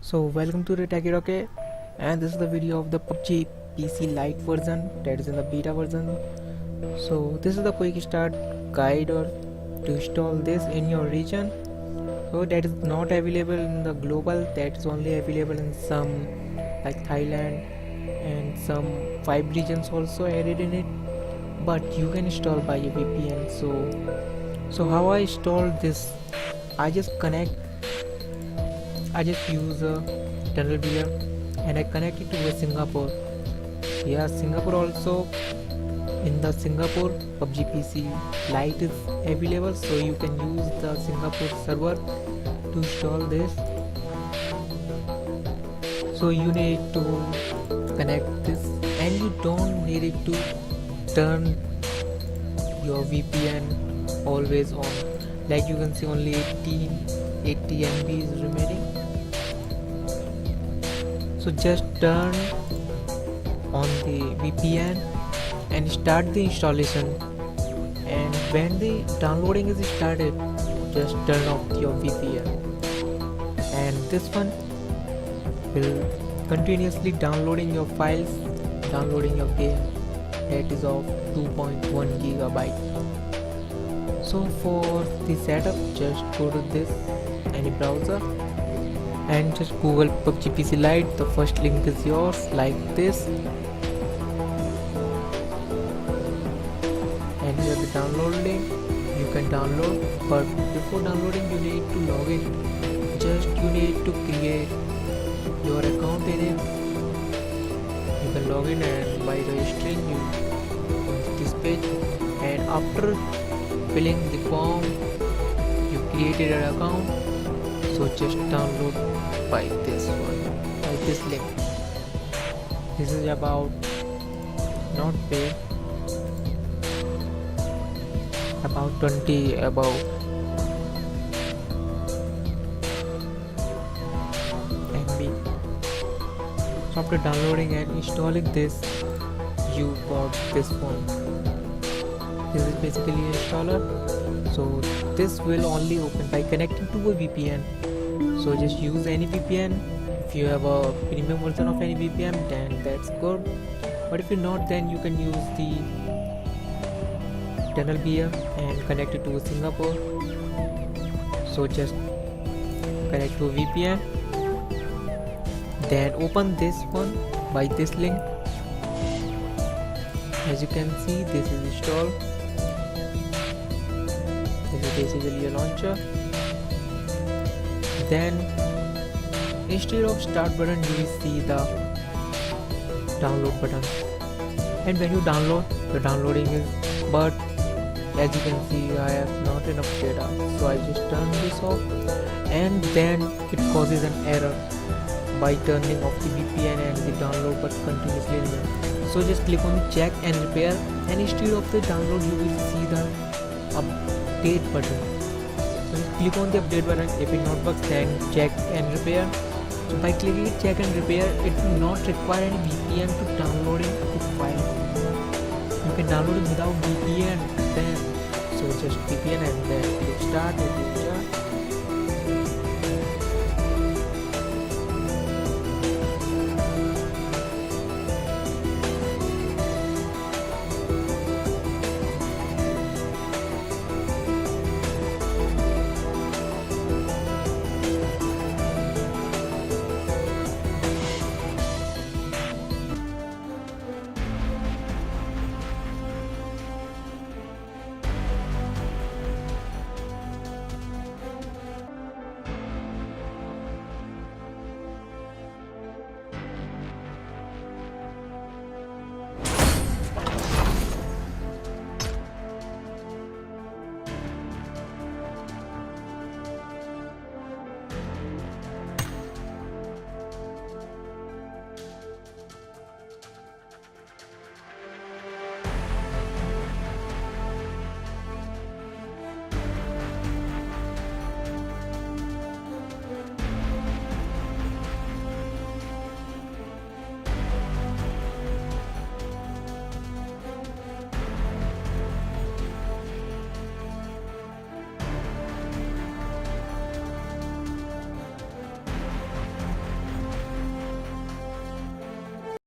So welcome to the Techy Roque, and this is the video of the Pubg PC Lite version that is in the beta version. So this is the quick start guide or to install this in your region. So that is not available in the global, that is only available in some like Thailand and some 5 regions also added in it, but you can install by a VPN. So how I install this, I just use a tunnel beer and I connect it to a Singapore. Yeah, Singapore also. In the Singapore PUBG PC Lite is available, so you can use the Singapore server to install this. So you need to connect this, and you don't need it to turn your VPN always on. Like you can see only 80 MB is remaining. So just turn on the VPN and start the installation, and when the downloading is started, just turn off your VPN, and this one will continuously downloading your files, downloading your game that is of 2.1 gigabyte. So for the setup, just go to this any browser and just Google PUBG PC Lite. The first link is yours like this, and here the download link. You can download, but before downloading you need to log in. Just you need to create your account in it. You can log in, and by registering you this page, and after filling the form you created an account. So just download by this one, by this link. This is about not paid, about 20 above MB. So after downloading and installing this, you got this one. This is basically an installer. So this will only open by connecting to a VPN. So just use any VPN. If you have a premium version of any VPN, then that's good, but if you're not, then you can use the tunnel beer and connect it to Singapore. So just connect to a VPN, then open this one by this link. As you can see, this is installed. This is basically a launcher. Then instead of start button, you will see the download button, and when you download, the downloading is, but as you can see I have not enough data, so I just turn this off, and then it causes an error by turning off the VPN and the download but continuously remains. So just click on the check and repair, and instead of the download you will see the update button. So just click on the update button. If it not works, then check and repair. So by clicking check and repair, it will not require any VPN to downloading the file. You can download it without VPN then. So just VPN and then click start. It will